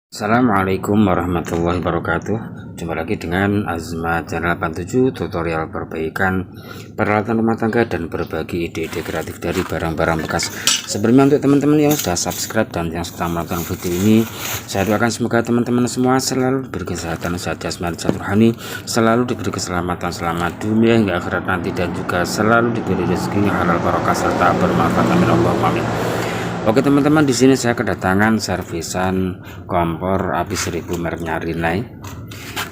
Assalamualaikum warahmatullahi wabarakatuh. Jumpa lagi dengan Azma Channel 87, tutorial perbaikan peralatan rumah tangga dan berbagi ide-ide kreatif dari barang-barang bekas. Sebelumnya, untuk teman-teman yang sudah subscribe dan yang sudah menonton video ini, saya doakan semoga teman-teman semua selalu berkesehatan, sehat jasmani, sehat rohani, selalu diberi keselamatan selama dunia hingga akhirat nanti, dan juga selalu diberi rezeki halal barokah serta bermanfaat. Amin Allahumma amin. Oke teman-teman, di sini saya kedatangan servisan kompor api 1000 mereknya Rinnai.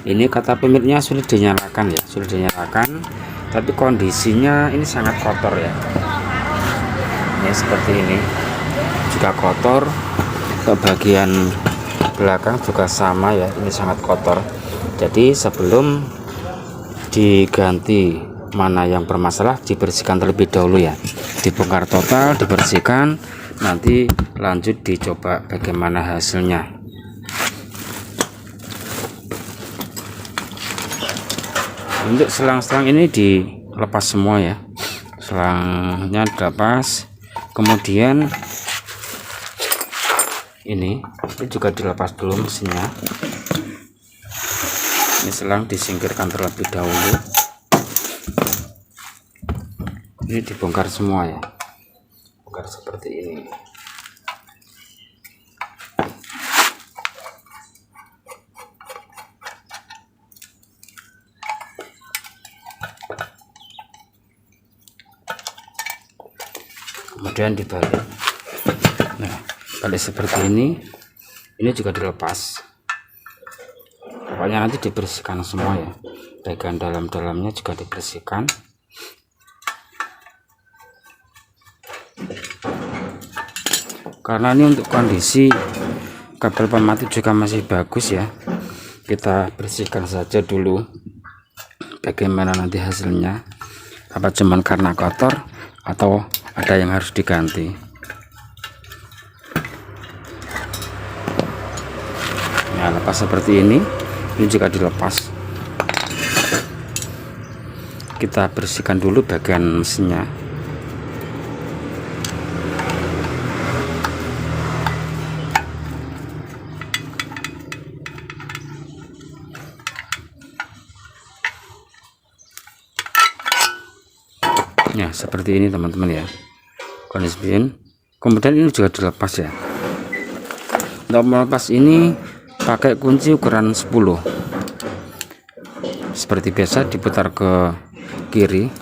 Ini kata pemiliknya sulit dinyalakan ya, sulit dinyalakan, tapi kondisinya ini sangat kotor ya. Ini seperti ini, juga kotor. Ke bagian belakang juga sama ya, ini sangat kotor. Jadi sebelum diganti mana yang bermasalah, dibersihkan terlebih dahulu ya, dibongkar total, dibersihkan, nanti lanjut dicoba bagaimana hasilnya. Untuk selang-selang ini dilepas semua ya, selangnya dilepas, kemudian ini juga dilepas dulu mesinnya. Ini selang disingkirkan terlebih dahulu, ini dibongkar semua ya, bongkar seperti ini. Kemudian dibalik. Nah, balik seperti ini juga dilepas. Pokoknya nanti dibersihkan semua ya, bagian dalam-dalamnya juga dibersihkan. Karena ini untuk kondisi kabel pemati juga masih bagus ya, kita bersihkan saja dulu bagaimana nanti hasilnya, apa cuman karena kotor atau ada yang harus diganti. Nah, lepas seperti ini juga dilepas. Kita bersihkan dulu bagian mesinnya. Ya, seperti ini teman-teman ya, kondisi pin. Kemudian ini juga dilepas ya. Untuk melepas ini pakai kunci ukuran 10. Seperti biasa diputar ke kiri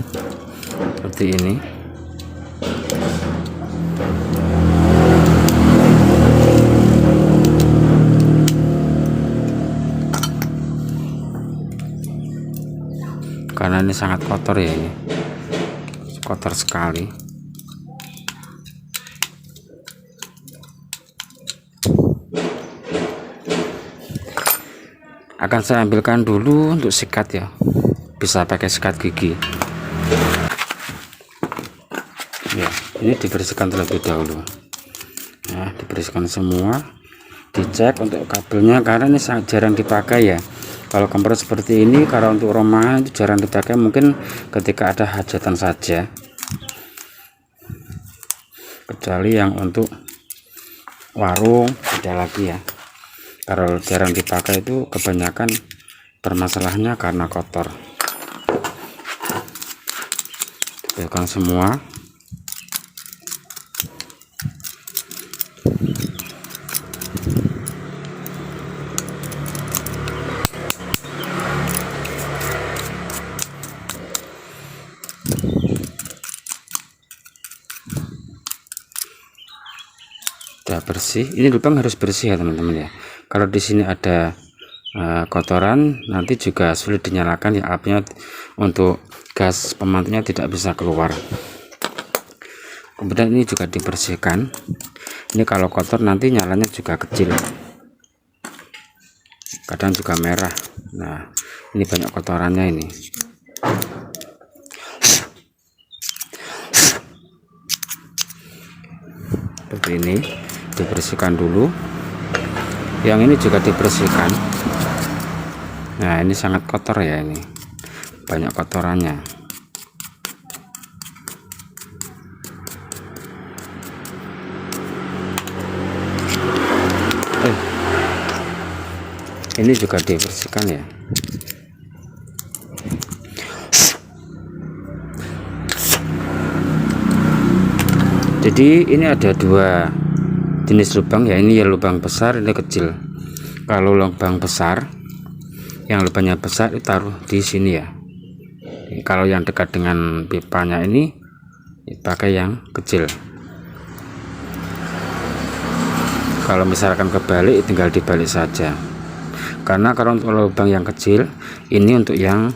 seperti ini. Karena ini sangat kotor ya, ini kotor sekali. Akan saya ambilkan dulu untuk sikat ya, bisa pakai sikat gigi ya. Ini dibersihkan terlebih dahulu ya, dibersihkan semua, dicek untuk kabelnya karena ini sangat jarang dipakai ya. Kalau kompor seperti ini, kalau untuk rumahan itu jarang dipakai, mungkin ketika ada hajatan saja, kecuali yang untuk warung beda lagi ya. Kalau jarang dipakai itu kebanyakan permasalahannya karena kotor. Bersihkan semua. Sudah bersih. Ini lubang harus bersih ya teman-teman ya. Kalau di sini ada kotoran, nanti juga sulit dinyalakan ya, apinya untuk gas pemantinya tidak bisa keluar. Kemudian ini juga dibersihkan. Ini kalau kotor nanti nyalanya juga kecil, kadang juga merah. Nah, ini banyak kotorannya ini. Seperti ini dibersihkan dulu. Yang ini juga dibersihkan. Nah, ini sangat kotor ya, ini banyak kotorannya. Ini juga dibersihkan ya. Jadi ini ada dua jenis lubang ya, ini ya lubang besar, ini kecil. Kalau lubang besar, yang lubangnya besar itu taruh di sini ya. Kalau yang dekat dengan pipanya ini pakai yang kecil. Kalau misalkan kebalik tinggal dibalik saja. Karena kalau untuk lubang yang kecil ini untuk yang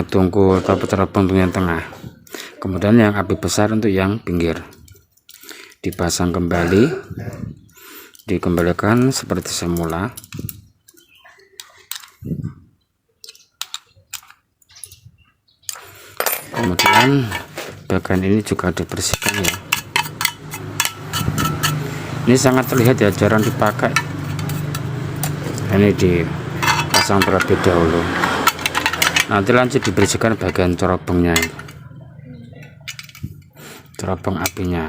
tungku atau teropong yang tengah. Kemudian yang api besar untuk yang pinggir. Dipasang kembali, dikembalikan seperti semula. Kemudian bagian ini juga dibersihkan ya. Ini sangat terlihat ya, jarang dipakai. Ini dipasang terlebih dahulu. Nanti lanjut dibersihkan bagian corobongnya, corobong apinya.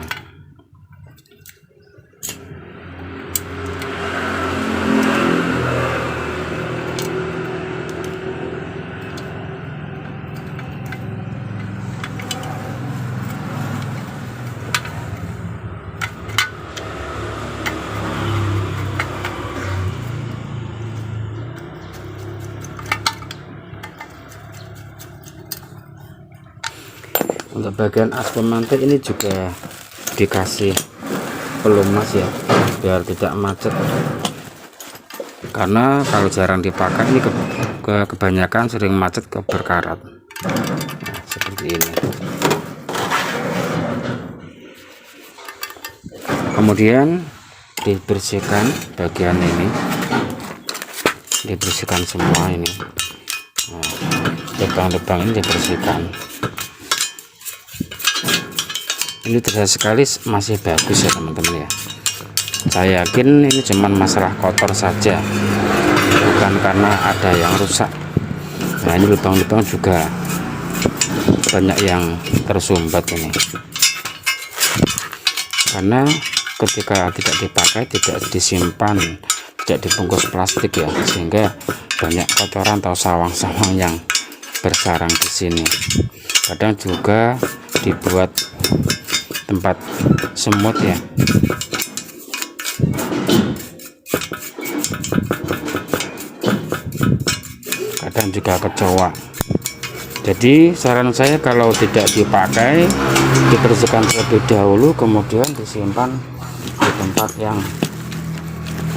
Untuk bagian as pemantik ini juga dikasih pelumas ya, biar tidak macet. Karena kalau jarang dipakai ini kebanyakan sering macet ke berkarat. Nah, seperti ini. Kemudian dibersihkan bagian ini, dibersihkan semua ini. Nah, lubang-lubang ini dibersihkan. Ini terlihat sekali masih bagus ya teman-teman ya. Saya yakin ini cuman masalah kotor saja, bukan karena ada yang rusak. Nah, ini lubang-lubang juga banyak yang tersumbat ini, karena ketika tidak dipakai, tidak disimpan, tidak dibungkus plastik ya, sehingga banyak kotoran atau sawang-sawang yang bersarang di sini. Kadang juga dibuat tempat semut ya. Kadang juga kecoa. Jadi saran saya kalau tidak dipakai, dibersihkan terlebih dahulu, kemudian disimpan di tempat yang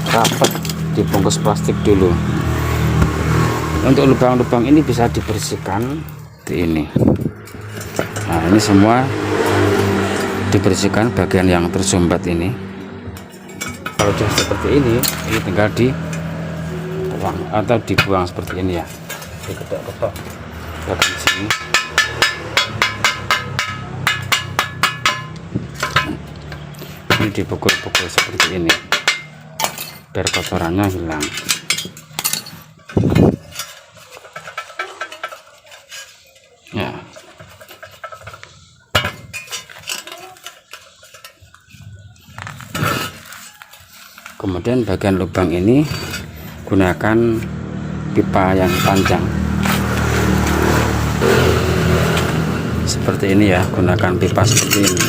rapat, dibungkus plastik dulu. Untuk lubang-lubang ini bisa dibersihkan di ini. Nah, ini semua dibersihkan bagian yang tersumbat ini. Kalau sudah seperti ini tinggal dibuang atau dibuang seperti ini ya, diketok-ketok bagian sini. Ini dipukul-pukul seperti ini biar kotorannya hilang. Ya. Kemudian bagian lubang ini gunakan pipa yang panjang seperti ini ya, gunakan pipa seperti ini.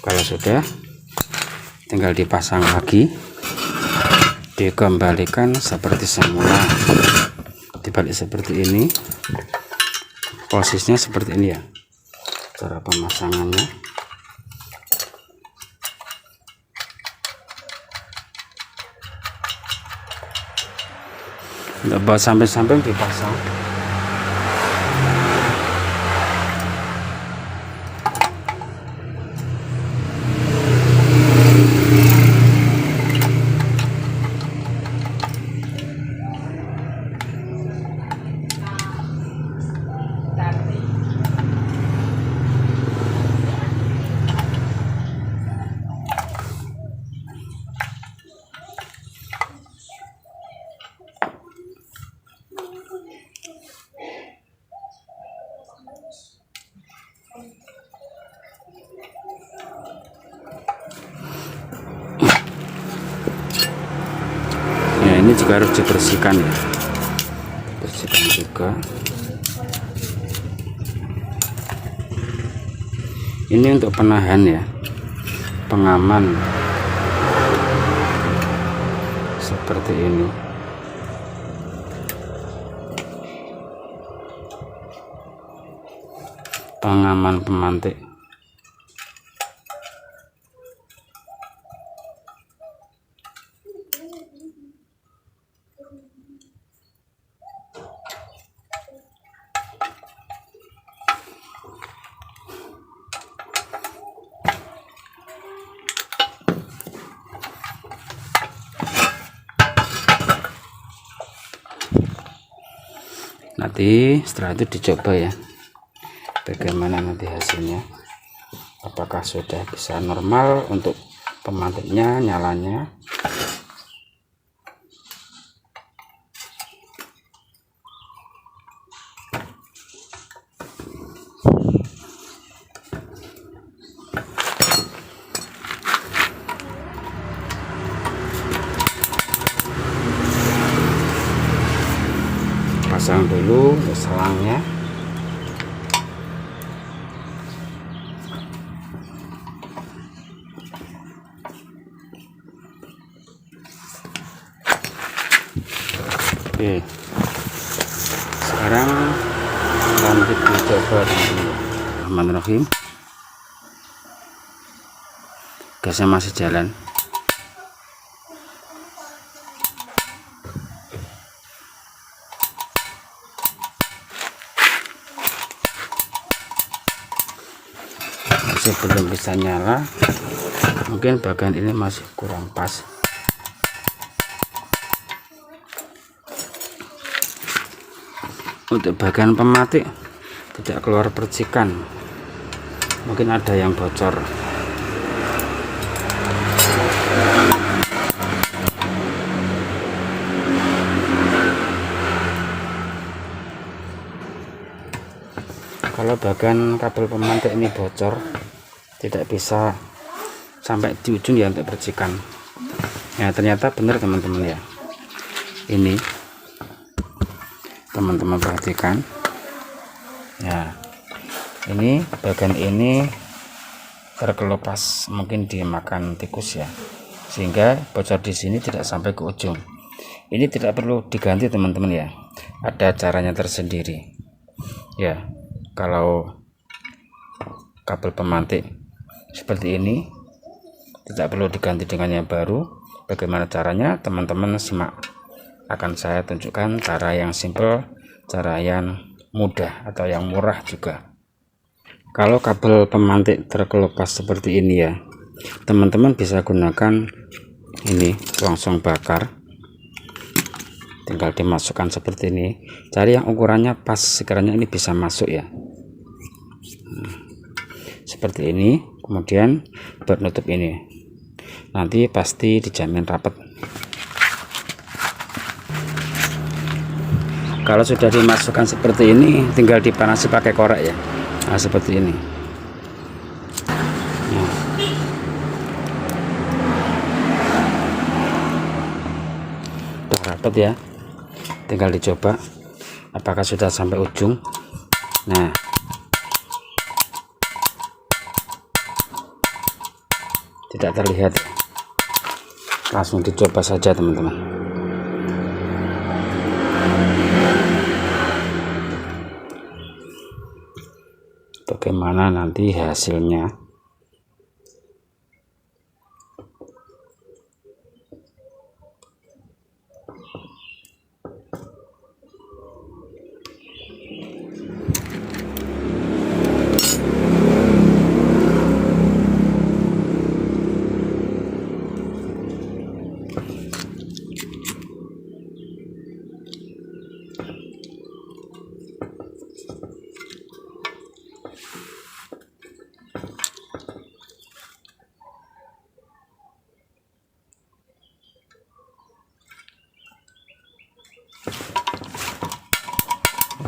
Kalau sudah, tinggal dipasang lagi, dikembalikan seperti semula, dibalik seperti ini. Posisinya seperti ini ya, cara pemasangannya. Tidak buat sampai-sampai dipasang. juga harus dibersihkan ya, bersihkan juga. Ini untuk penahan ya, pengaman seperti ini. Pengaman pemantik. Nanti setelah itu dicoba ya, bagaimana nanti hasilnya, apakah sudah bisa normal untuk pemantiknya, nyalanya. Pasang dulu selangnya. Oke, sekarang lanjut dicoba. Bismillahirrahmanirrahim. Gasnya masih jalan. Masih belum bisa nyala, mungkin bagian ini masih kurang pas. Untuk bagian pematik tidak keluar percikan, mungkin ada yang bocor. Kalau bagian kabel pemantik ini bocor, tidak bisa sampai di ujung ya untuk percikan. Ya ternyata benar teman-teman ya. Ini teman-teman perhatikan ya, ini bagian ini terkelupas, mungkin dimakan tikus ya, sehingga bocor di sini tidak sampai ke ujung. Ini tidak perlu diganti teman-teman ya, ada caranya tersendiri ya. Kalau kabel pemantik seperti ini tidak perlu diganti dengan yang baru. Bagaimana caranya, teman-teman simak, akan saya tunjukkan cara yang simple, cara yang mudah atau yang murah juga. Kalau kabel pemantik terkelupas seperti ini ya, teman-teman bisa gunakan ini selongsong bakar, tinggal dimasukkan seperti ini. Cari yang ukurannya pas, sekiranya ini bisa masuk ya, seperti ini. Kemudian buat nutup ini, nanti pasti dijamin rapat. Kalau sudah dimasukkan seperti ini, tinggal dipanasi pakai korek ya. Nah, seperti ini. Nah. Udah rapat ya. Tinggal dicoba apakah sudah sampai ujung. Nah, tidak terlihat. Langsung dicoba saja teman-teman. Bagaimana nanti hasilnya.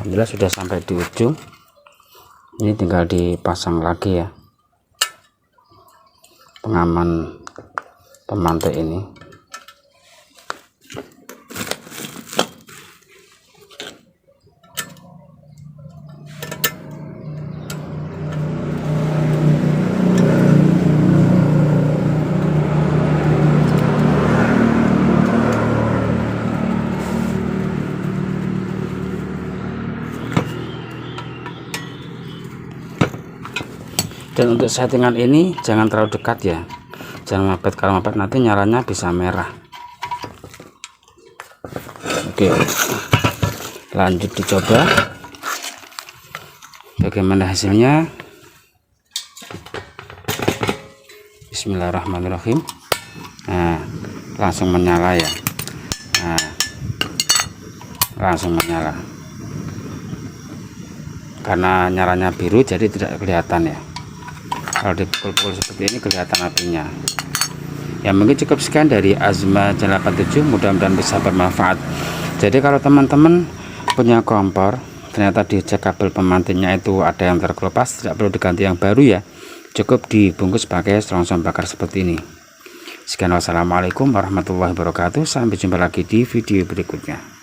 Alhamdulillah sudah sampai di ujung. Ini tinggal dipasang lagi ya, pengaman pemantik ini. Dan untuk settingan ini jangan terlalu dekat ya, jangan mepet, kalau mepet nanti nyalanya bisa merah. Oke, lanjut dicoba bagaimana hasilnya. Bismillahirrahmanirrahim. Nah, langsung menyala ya. Nah, langsung menyala. Karena nyalanya biru jadi tidak kelihatan ya. Kalau dipukul-pukul seperti ini kelihatan apinya. Ya, mungkin cukup sekian dari Azma Channel 87, mudah-mudahan bisa bermanfaat. Jadi kalau teman-teman punya kompor ternyata dicek kabel pemantiknya itu ada yang terkelupas, tidak perlu diganti yang baru ya, cukup dibungkus pakai selongsong bakar seperti ini. Sekian, wassalamualaikum warahmatullahi wabarakatuh, sampai jumpa lagi di video berikutnya.